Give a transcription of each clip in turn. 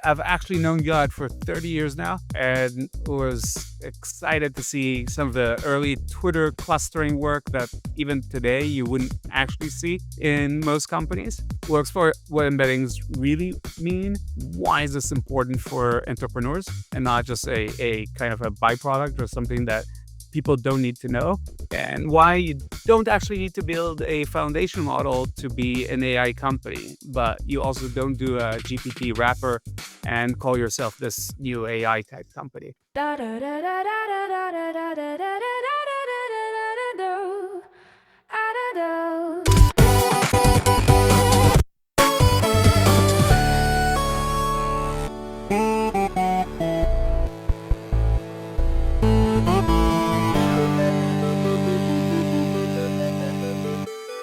I've actually known Gilad for 30 years now and was excited to see some of the early Twitter clustering work that even today you wouldn't actually see in most companies. We'll explore what embeddings really mean, why is this important for entrepreneurs and not just a kind of a byproduct or something that people don't need to know, and why you don't actually need to build a foundation model to be an AI company, but you also don't do a GPT wrapper and call yourself this new AI tech company.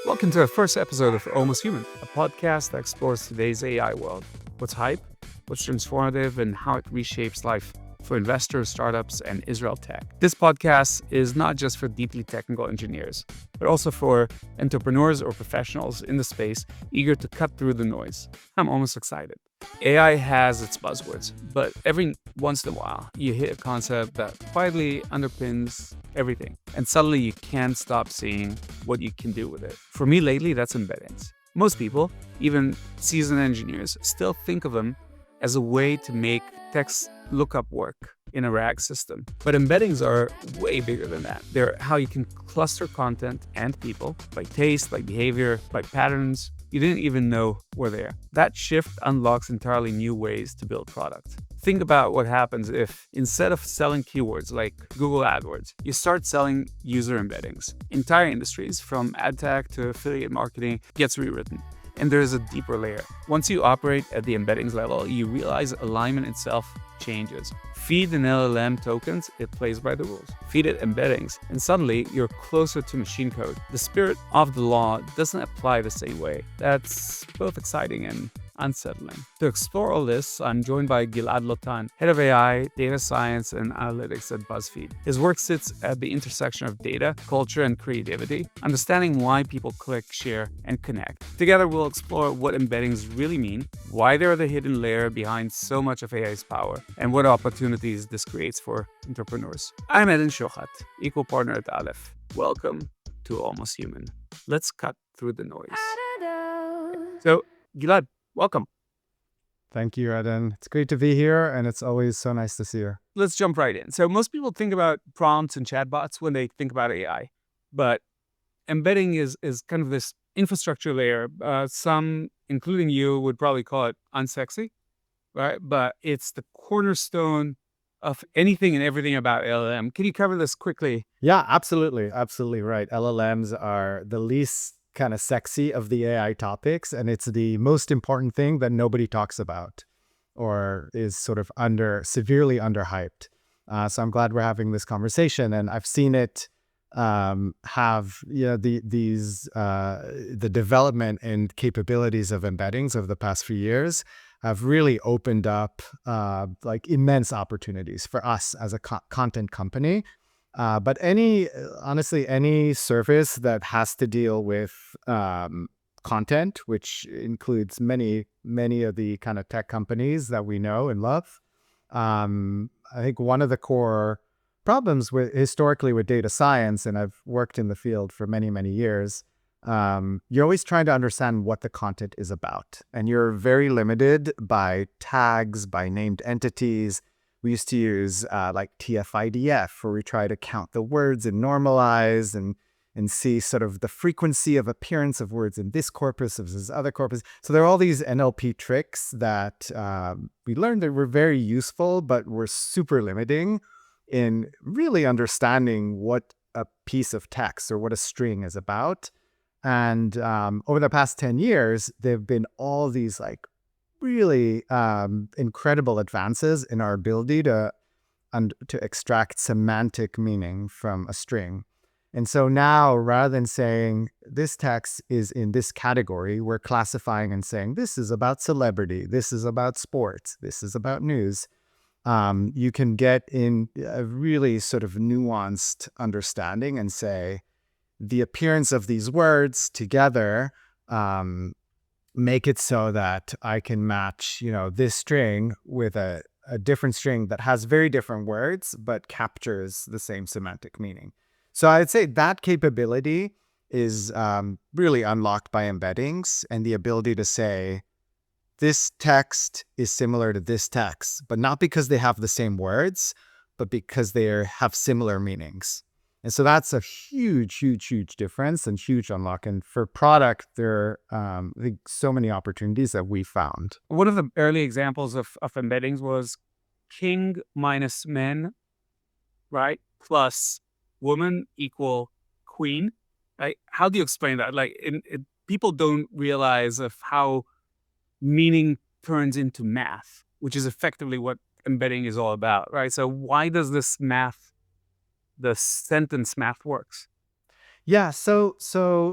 Welcome to the first episode of Almost Human, a podcast that explores today's AI world. What's hype, what's transformative, and how it reshapes life for investors, startups, and Israel tech. This podcast is not just for deeply technical engineers, but also for entrepreneurs or professionals in the space eager to cut through the noise. I'm almost excited. AI has its buzzwords, but every once in a while, you hit a concept that quietly underpins everything, and suddenly you can't stop seeing what you can do with it. For me lately, that's embeddings. Most people, even seasoned engineers, still think of them as a way to make text lookup work in a RAG system. But embeddings are way bigger than that. They're how you can cluster content and people by taste, by behavior, by patterns you didn't even know were there. That shift unlocks entirely new ways to build products. Think about what happens if, instead of selling keywords like Google AdWords, you start selling user embeddings. Entire industries, from adtech to affiliate marketing, gets rewritten. And there's a deeper layer. Once you operate at the embeddings level, you realize alignment itself changes. Feed an LLM tokens, it plays by the rules. Feed it embeddings, and suddenly you're closer to machine code. The spirit of the law doesn't apply the same way. That's both exciting and unsettling. To explore all this, I'm joined by Gilad Lotan, head of AI, data science, and analytics at BuzzFeed. His work sits at the intersection of data, culture, and creativity, understanding why people click, share, and connect. Together, we'll explore what embeddings really mean, why they're the hidden layer behind so much of AI's power, and what opportunities this creates for entrepreneurs. I'm Eden Shochat, equal partner at Aleph. Welcome to Almost Human. Let's cut through the noise. So, Gilad, welcome. Thank you, Eden. It's great to be here, and it's always so nice to see you. Let's jump right in. So most people think about prompts and chatbots when they think about AI, but embedding is kind of this infrastructure layer. Some, including you, would probably call it unsexy, right? But it's the cornerstone of anything and everything about LLM. Can you cover this quickly? Yeah, absolutely. Absolutely right. LLMs are the least kind of sexy of the AI topics, and it's the most important thing that nobody talks about or is sort of severely underhyped. So I'm glad we're having this conversation, and I've seen it have the development and capabilities of embeddings over the past few years have really opened up like immense opportunities for us as a content company. But honestly, any service that has to deal with content, which includes many of the kind of tech companies that we know and love, I think one of the core problems historically with data science, and I've worked in the field for many years, you're always trying to understand what the content is about. And you're very limited by tags, by named entities. We used to use like TF-IDF, where we try to count the words and normalize and see sort of the frequency of appearance of words in this corpus versus other corpus. So there are all these NLP tricks that we learned that were very useful, but were super limiting in really understanding what a piece of text or what a string is about. And over the past 10 years, there have been all these like really incredible advances in our ability to extract semantic meaning from a string. And so now, rather than saying this text is in this category, we're classifying and saying this is about celebrity, this is about sports, this is about news. You can get in a really sort of nuanced understanding and say the appearance of these words together make it so that I can match, this string with a different string that has very different words, but captures the same semantic meaning. So I'd say that capability is really unlocked by embeddings, and the ability to say, this text is similar to this text, but not because they have the same words, but because they have similar meanings. And so that's a huge, huge, huge difference and huge unlock. And for product, there are I think so many opportunities that we found. One of the early examples of embeddings was king minus men, right? Plus woman equal queen, right? How do you explain that? Like, people don't realize of how meaning turns into math, which is effectively what embedding is all about, right? So why does this math, the sentence math works? Yeah, so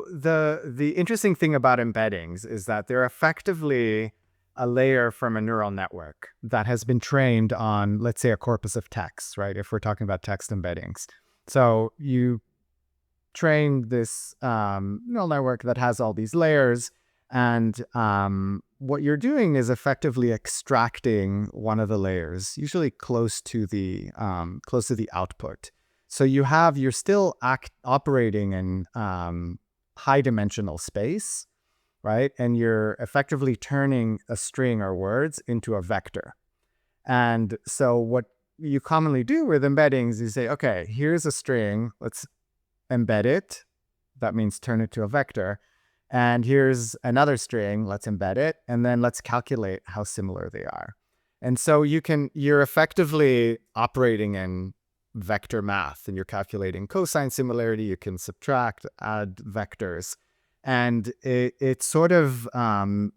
the interesting thing about embeddings is that they're effectively a layer from a neural network that has been trained on, let's say, a corpus of text, right? If we're talking about text embeddings. So you train this neural network that has all these layers, and what you're doing is effectively extracting one of the layers, usually close to the output. So you're still operating in high dimensional space, right? And you're effectively turning a string or words into a vector. And so what you commonly do with embeddings is you say, okay, here's a string, let's embed it. That means turn it to a vector. And here's another string, let's embed it, and then let's calculate how similar they are. And so you're effectively operating in vector math, and you're calculating cosine similarity. You can subtract, add vectors. And it's sort of,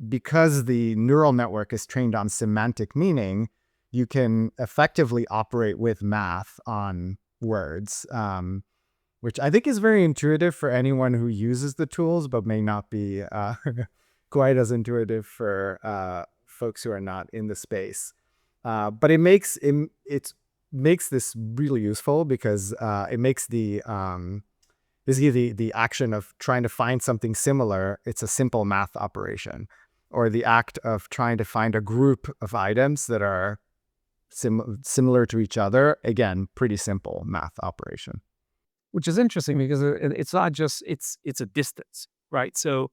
because the neural network is trained on semantic meaning, you can effectively operate with math on words, which I think is very intuitive for anyone who uses the tools, but may not be quite as intuitive for folks who are not in the space. But it makes this really useful because it makes the basically the action of trying to find something similar, it's a simple math operation, or the act of trying to find a group of items that are similar to each other, again, pretty simple math operation. Which is interesting because it's not just, it's a distance, right? So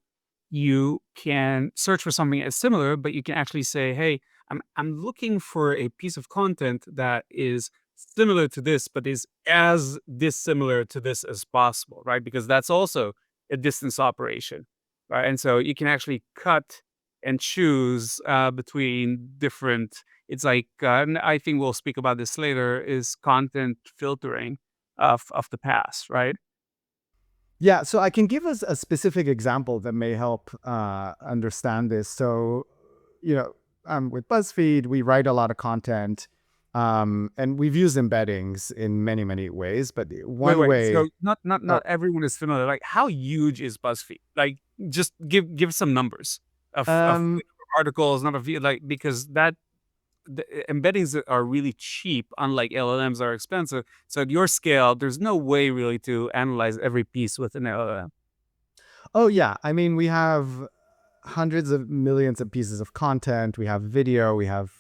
you can search for something as similar, but you can actually say, hey, I'm looking for a piece of content that is similar to this, but is as dissimilar to this as possible, right? Because that's also a distance operation, right? And so you can actually cut and choose between different. It's like, and I think we'll speak about this later, is content filtering of the past, right? Yeah, so I can give us a specific example that may help understand this. So, with BuzzFeed, we write a lot of content, and we've used embeddings in many, many ways. But Wait, one wait. So way, oh, not everyone is familiar. Like, how huge is BuzzFeed? Like, just give some numbers of um, articles, not of like, because that the embeddings are really cheap, unlike LLMs are expensive. So at your scale, there's no way really to analyze every piece with an LLM. oh yeah, I mean, we have hundreds of millions of pieces of content. We have video, we have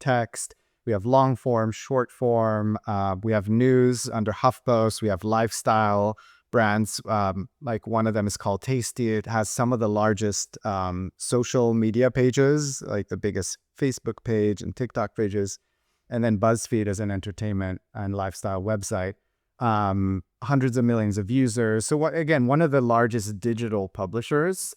text, we have long form, short form, we have news under HuffPost, we have lifestyle brands. Like one of them is called Tasty. It has some of the largest social media pages, like the biggest Facebook page and TikTok pages. And then BuzzFeed is an entertainment and lifestyle website. Hundreds of millions of users. So one of the largest digital publishers.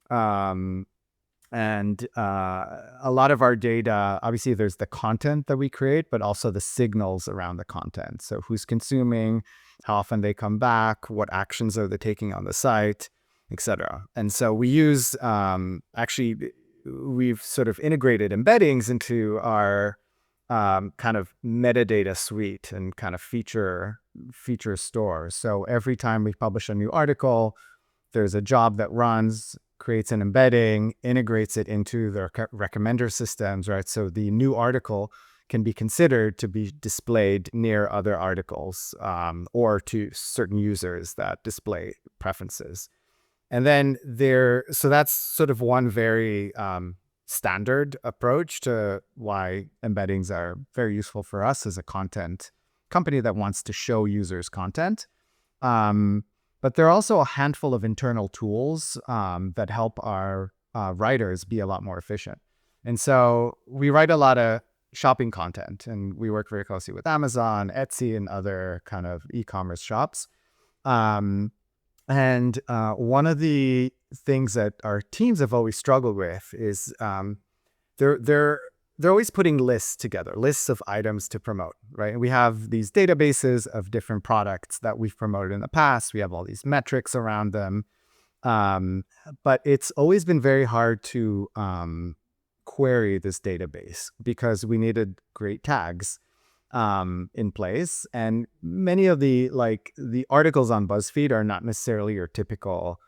And a lot of our data, obviously there's the content that we create, but also the signals around the content. So who's consuming, how often they come back, what actions are they taking on the site, etc. And so we use, we've sort of integrated embeddings into our kind of metadata suite and kind of feature store. So every time we publish a new article, there's a job that runs, creates an embedding, integrates it into their recommender systems, right? So the new article can be considered to be displayed near other articles, or to certain users that display preferences. And then so that's sort of one very standard approach to why embeddings are very useful for us as a content company that wants to show users content. But there are also a handful of internal tools that help our writers be a lot more efficient. And so we write a lot of shopping content, and we work very closely with Amazon, Etsy, and other kind of e-commerce shops. And one of the things that our teams have always struggled with is they're always putting lists together, lists of items to promote, right? And we have these databases of different products that we've promoted in the past. We have all these metrics around them. But it's always been very hard to query this database because we needed great tags in place. And many of the articles on BuzzFeed are not necessarily your typical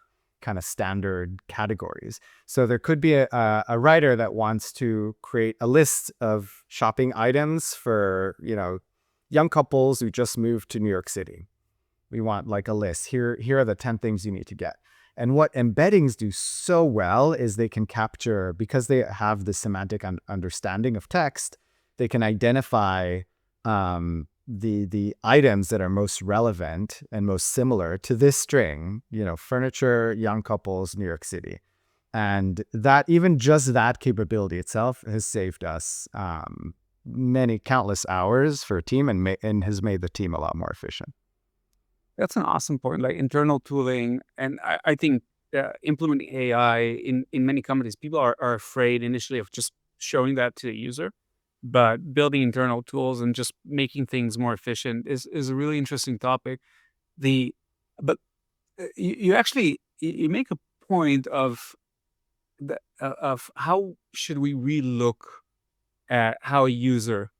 kind of standard categories. So there could be a writer that wants to create a list of shopping items for, young couples who just moved to New York City. We want like a list. Here are the 10 things you need to get. And what embeddings do so well is they can capture, because they have the semantic understanding of text, they can identify the items that are most relevant and most similar to this string, furniture, young couples, New York City. And that, even just that capability itself has saved us many countless hours for a team and has made the team a lot more efficient. That's an awesome point, like internal tooling. And I think implementing AI in many companies, people are afraid initially of just showing that to the user. But building internal tools and just making things more efficient is a really interesting topic. But you actually you make a point of how should we relook at how a user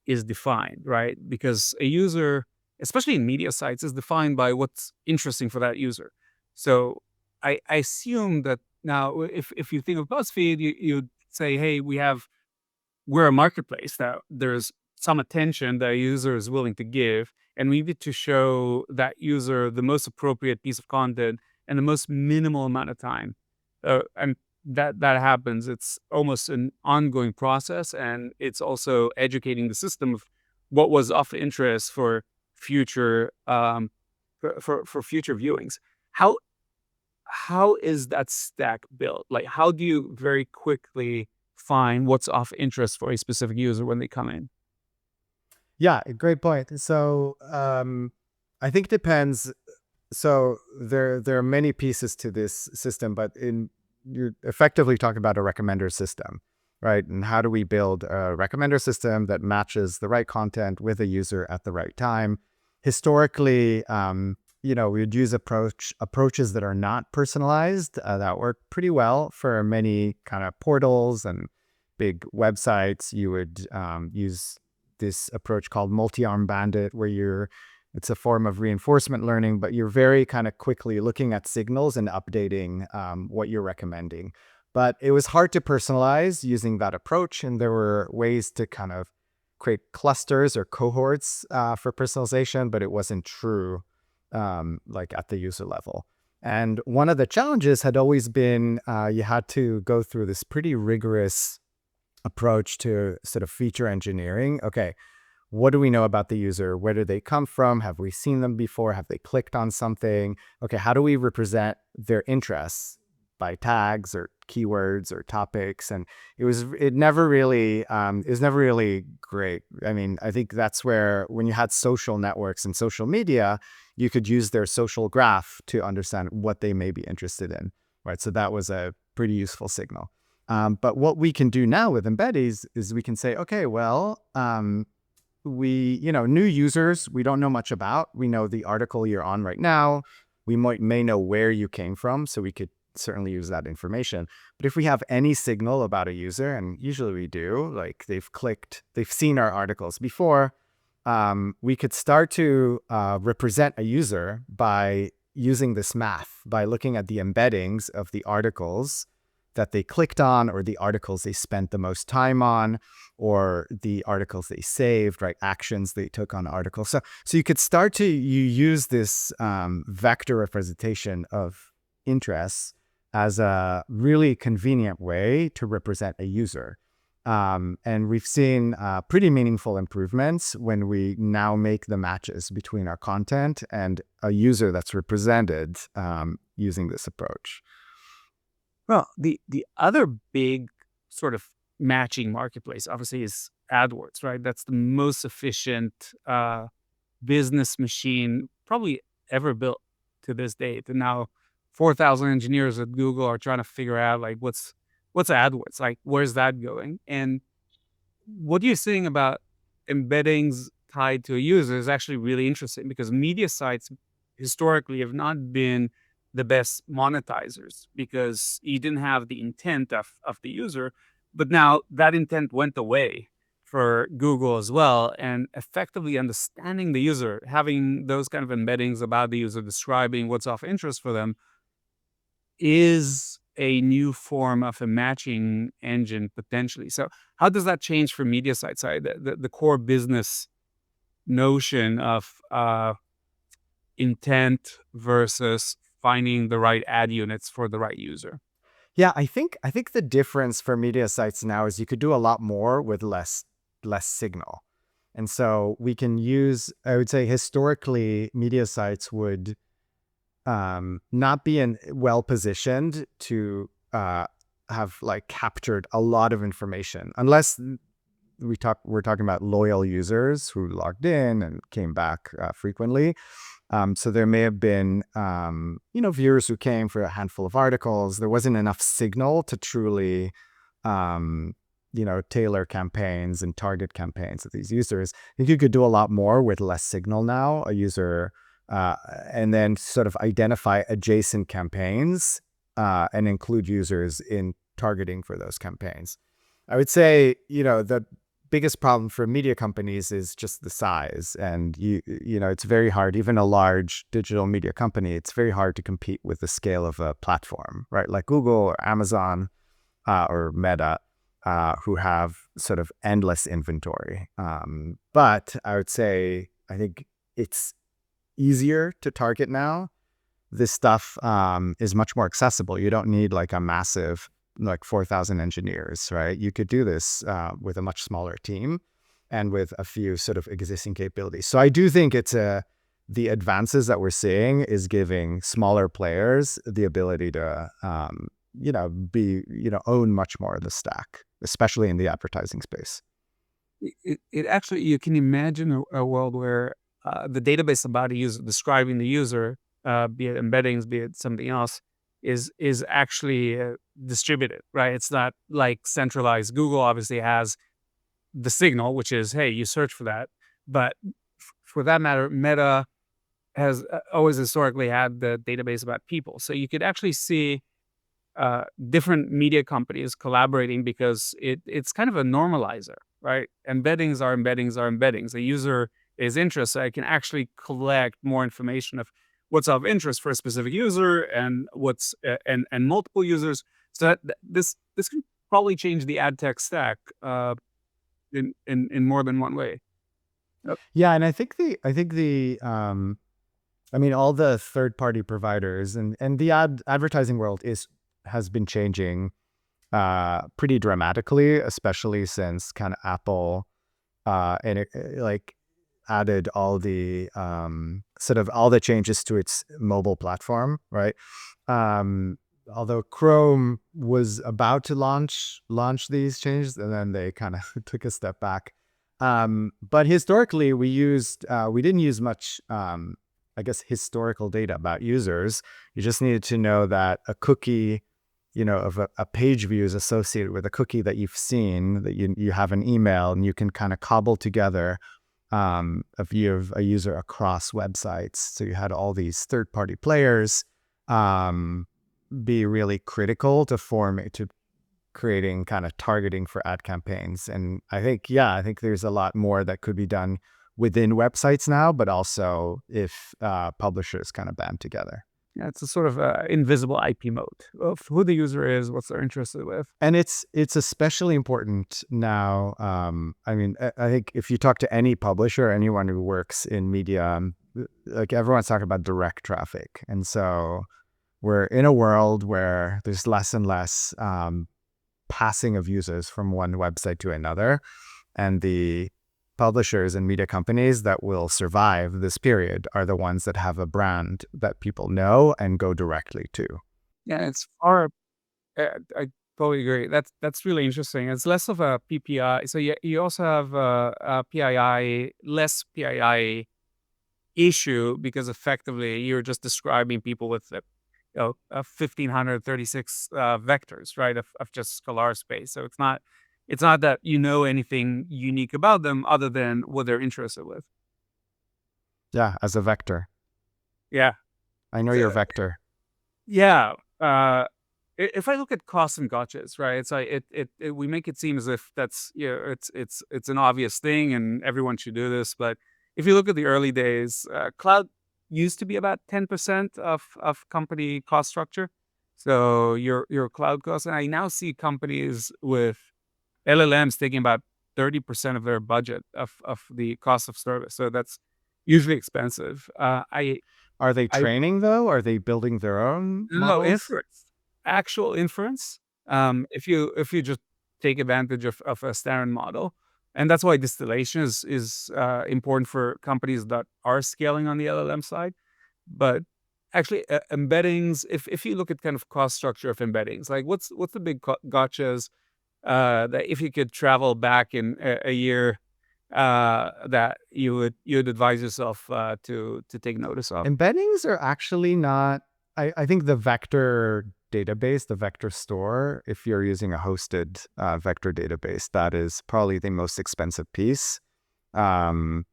is defined, right? Because a user, especially in media sites, is defined by what's interesting for that user. So I assume that now, if you think of BuzzFeed, you'd say, hey, we're a marketplace that there's some attention that a user is willing to give, and we need to show that user the most appropriate piece of content in the most minimal amount of time. And that happens. It's almost an ongoing process, and it's also educating the system of what was of interest for future for future viewings. How is that stack built? Like, how do you very quickly find what's of interest for a specific user when they come in? Yeah, great point. So I think it depends. So there are many pieces to this system, but you're effectively talking about a recommender system, right? And how do we build a recommender system that matches the right content with a user at the right time? Historically, we would use approaches that are not personalized that work pretty well for many kind of portals and big websites. You would use this approach called multi-arm bandit, where it's a form of reinforcement learning, but you're very kind of quickly looking at signals and updating what you're recommending. But it was hard to personalize using that approach, and there were ways to kind of create clusters or cohorts for personalization, but it wasn't true like at the user level. And one of the challenges had always been you had to go through this pretty rigorous approach to sort of feature engineering. Okay, what do we know about the user? Where do they come from? Have we seen them before? Have they clicked on something? Okay, how do we represent their interests by tags or keywords or topics? And it was never really great. I mean, I think that's where, when you had social networks and social media, you could use their social graph to understand what they may be interested in, right? So that was a pretty useful signal. But what we can do now with Embeddings is we can say, okay, well, new users, we don't know much about. We know the article you're on right now. We may know where you came from, so we could certainly use that information. But if we have any signal about a user, and usually we do, like they've seen our articles before, we could start to represent a user by using this math, by looking at the embeddings of the articles that they clicked on, or the articles they spent the most time on, or the articles they saved, right? Actions they took on articles. So you could start to use this vector representation of interests as a really convenient way to represent a user. And we've seen pretty meaningful improvements when we now make the matches between our content and a user that's represented using this approach. Well, the other big sort of matching marketplace obviously is AdWords, right? That's the most efficient business machine probably ever built to this date. And now 4,000 engineers at Google are trying to figure out like what's AdWords, like where's that going? And what you're saying about embeddings tied to a user is actually really interesting because media sites historically have not been the best monetizers because you didn't have the intent of the user. But now that intent went away for Google as well. And effectively understanding the user, having those kind of embeddings about the user, describing what's of interest for them, is a new form of a matching engine potentially. So how does that change for media side side, the core business notion of intent versus finding the right ad units for the right user? Yeah, I think the difference for media sites now is you could do a lot more with less signal. And so we can use, I would say historically, media sites would not be well positioned to have like captured a lot of information unless we're talking about loyal users who logged in and came back frequently. So there may have been, viewers who came for a handful of articles. There wasn't enough signal to truly, tailor campaigns and target campaigns of these users. I think you could do a lot more with less signal now. A user, and then sort of identify adjacent campaigns and include users in targeting for those campaigns. I would say, the biggest problem for media companies is just the size. And, it's very hard, even a large digital media company, it's very hard to compete with the scale of a platform, right? Like Google or Amazon or Meta, who have sort of endless inventory. But I would say, I think it's easier to target now. This stuff is much more accessible. You don't need like a massive, like 4,000 engineers, right? You could do this with a much smaller team and with a few sort of existing capabilities. So I do think the advances that we're seeing is giving smaller players the ability to, own much more of the stack, especially in the advertising space. It actually, you can imagine a world where the database about a user, describing the user, be it embeddings, be it something else, is actually distributed, right? It's not like centralized. Google obviously has the signal, which is, hey, you search for that. But for that matter, Meta has always historically had the database about people. So you could actually see different media companies collaborating because it's kind of a normalizer, right? Embeddings are embeddings are embeddings. The user is interested. I can actually collect more information of what's of interest for a specific user and what's and multiple users. So this can probably change the ad tech stack in more than one way. Yeah, and I think all the third-party providers and the advertising world has been changing pretty dramatically, especially since kind of Apple and it like added all the sort of all the changes to its mobile platform, right? Although Chrome was about to launch these changes, and then they kind of took a step back. But historically, we didn't use much, I guess, historical data about users. You just needed to know that a cookie, of a page view is associated with a cookie that you've seen, that you have an email, and you can kind of cobble together a view of a user across websites. So you had all these third-party players be really critical to creating kind of targeting for ad campaigns. And I think there's a lot more that could be done within websites now, but also if publishers kind of band together. Yeah, it's a sort of invisible IP mode of who the user is, what they're interested with. And it's especially important now. I think if you talk to any publisher, anyone who works in media, like everyone's talking about direct traffic. And so we're in a world where there's less and less passing of users from one website to another. And the publishers and media companies that will survive this period are the ones that have a brand that people know and go directly to. Yeah, it's far. I totally agree. That's really interesting. It's less of a PPI. So you also have a PII, less PII issue because effectively you're just describing people with 1536 vectors, right, of just scalar space. So it's not that you know anything unique about them other than what they're interested with. Yeah, as a vector. Yeah. I know your So, vector. yeah. If I look at costs and gotchas, right, it's like we make it seem as if that's, it's an obvious thing and everyone should do this. But if you look at the early days, cloud used to be about 10% of company cost structure. So your cloud costs, and I now see companies with LLMs taking about 30% of their budget of the cost of service. So that's usually expensive. Are they I training though? Are they building their own No, models? inference. Actual inference. If you just take advantage of a standard model, and that's why distillation is important for companies that are scaling on the LLM side. But actually, embeddings. If you look at kind of cost structure of embeddings, like what's the big gotchas that if you could travel back in a year, that you'd advise yourself to take notice of. Embeddings are actually not, I think the vector database, the vector store, if you're using a hosted vector database, that is probably the most expensive piece. The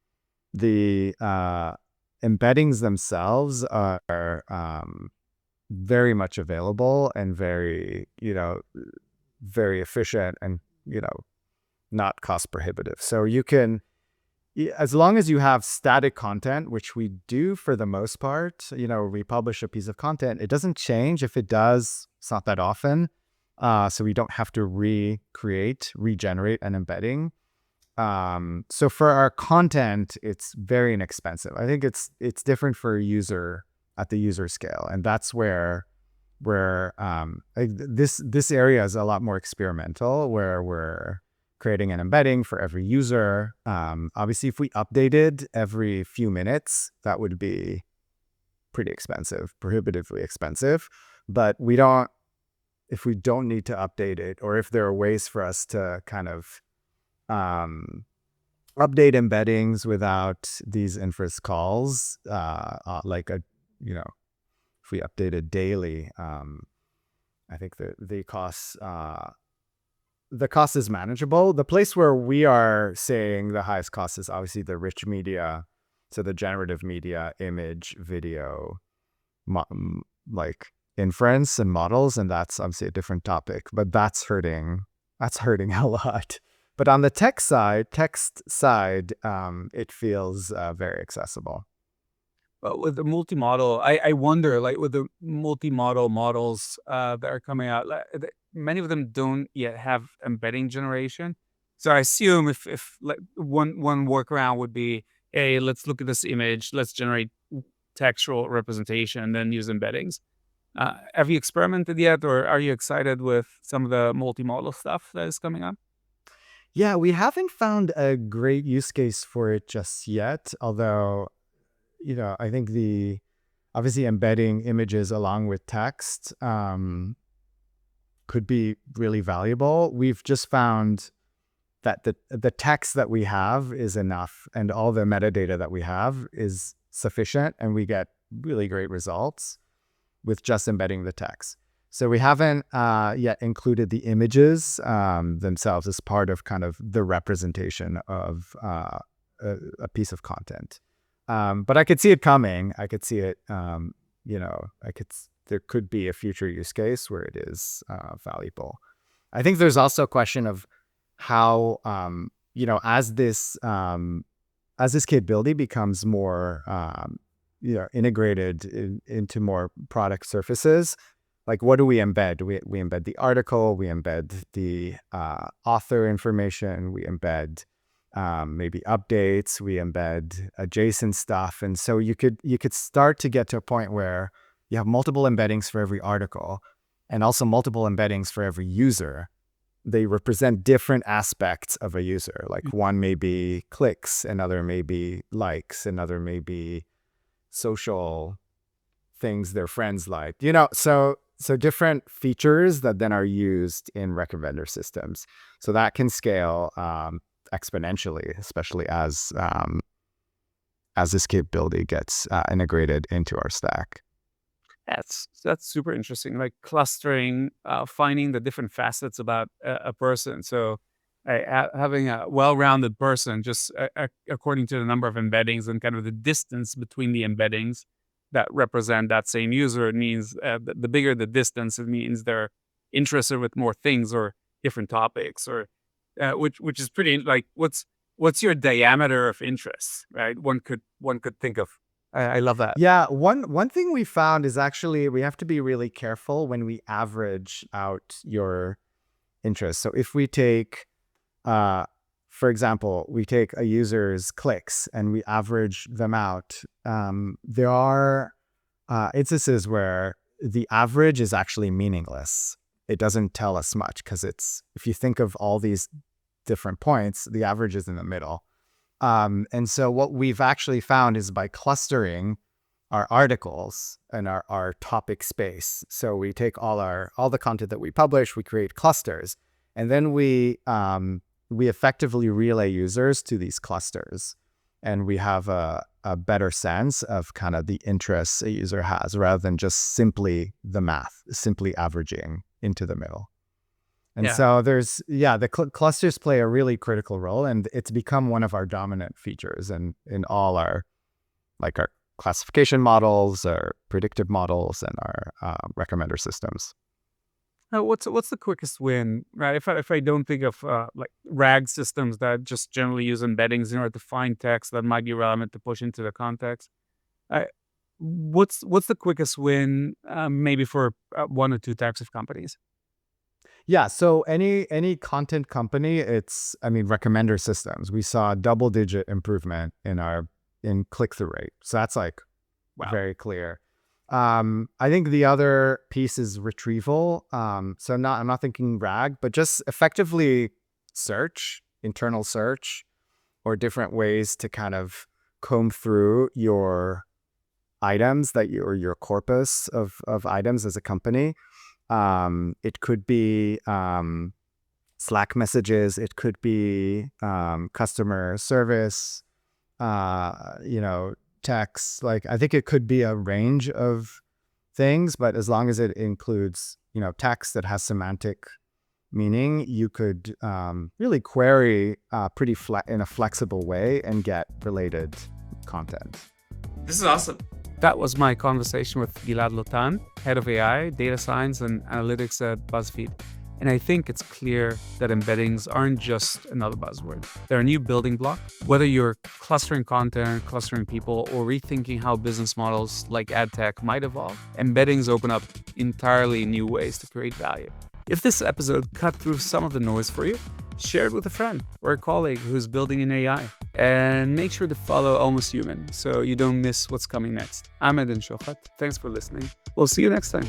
embeddings themselves are very much available and very, very efficient and, not cost prohibitive. So you can, as long as you have static content, which we do for the most part, we publish a piece of content, it doesn't change. If it does, it's not that often. So we don't have to regenerate an embedding. So for our content, it's very inexpensive. I think it's different for a user at the user scale. And that's where this area is a lot more experimental, where we're creating an embedding for every user. Obviously, if we updated every few minutes, that would be pretty expensive, prohibitively expensive. But if we don't need to update it, or if there are ways for us to kind of update embeddings without these inference calls, if we update it daily, I think the cost is manageable. The place where we are saying the highest cost is obviously the rich media, so the generative media, image, video, like inference and models, and that's obviously a different topic. But that's hurting a lot. But on the text side, it feels very accessible. But with the multi-model, I wonder, like with the multi-model models that are coming out, many of them don't yet have embedding generation. So I assume if like one workaround would be, hey, let's look at this image, let's generate textual representation, and then use embeddings. Have you experimented yet, or are you excited with some of the multi-model stuff that is coming up? Yeah, we haven't found a great use case for it just yet, although, I think obviously embedding images along with text could be really valuable. We've just found that the text that we have is enough, and all the metadata that we have is sufficient, and we get really great results with just embedding the text. So we haven't yet included the images themselves as part of kind of the representation of a piece of content. But I could see it coming. I could see it, there could be a future use case where it is valuable. I think there's also a question of how, as this capability becomes more, integrated into more product surfaces, like what do we embed? We embed the article, we embed the author information, we embed maybe updates, we embed adjacent stuff. And so you could start to get to a point where you have multiple embeddings for every article and also multiple embeddings for every user. They represent different aspects of a user. Like one may be clicks, another may be likes, another may be social things their friends like. So different features that then are used in recommender systems. So that can scale exponentially, especially as this capability gets integrated into our stack. That's super interesting. Like clustering, finding the different facets about a person. So having a well-rounded person, just according to the number of embeddings and kind of the distance between the embeddings that represent that same user, it means the bigger the distance, it means they're interested with more things or different topics, or which is pretty like what's your diameter of interest, right? One could think of. I love that. Yeah, one thing we found is actually we have to be really careful when we average out your interest. So if we take, for example, we take a user's clicks and we average them out, there are instances where the average is actually meaningless. It doesn't tell us much because if you think of all these different points, the average is in the middle. And so what we've actually found is by clustering our articles and our topic space. So we take all the content that we publish, we create clusters, and then we effectively relay users to these clusters. And we have a better sense of kind of the interests a user has rather than just simply the math, simply averaging into the middle. And so the clusters play a really critical role, and it's become one of our dominant features in all our classification models, our predictive models, and our recommender systems. What's the quickest win, right? If I don't think of like RAG systems that just generally use embeddings in order to find text that might be relevant to push into the context, what's the quickest win maybe for one or two types of companies? Yeah, so any content company, recommender systems. We saw a double-digit improvement in click-through rate. So that's very clear. I think the other piece is retrieval. So I'm not thinking RAG, but just effectively search, internal search, or different ways to kind of comb through your items or your corpus of items as a company. It could be Slack messages. It could be customer service, text. I think it could be a range of things, but as long as it includes, text that has semantic meaning, you could really query in a flexible way and get related content. This is awesome. That was my conversation with Gilad Lotan, head of AI, data science, and analytics at BuzzFeed. And I think it's clear that embeddings aren't just another buzzword. They're a new building block. Whether you're clustering content, clustering people, or rethinking how business models like adtech might evolve, embeddings open up entirely new ways to create value. If this episode cut through some of the noise for you, share it with a friend or a colleague who's building in AI. And make sure to follow Almost Human so you don't miss what's coming next. I'm Eden Shochat. Thanks for listening. We'll see you next time.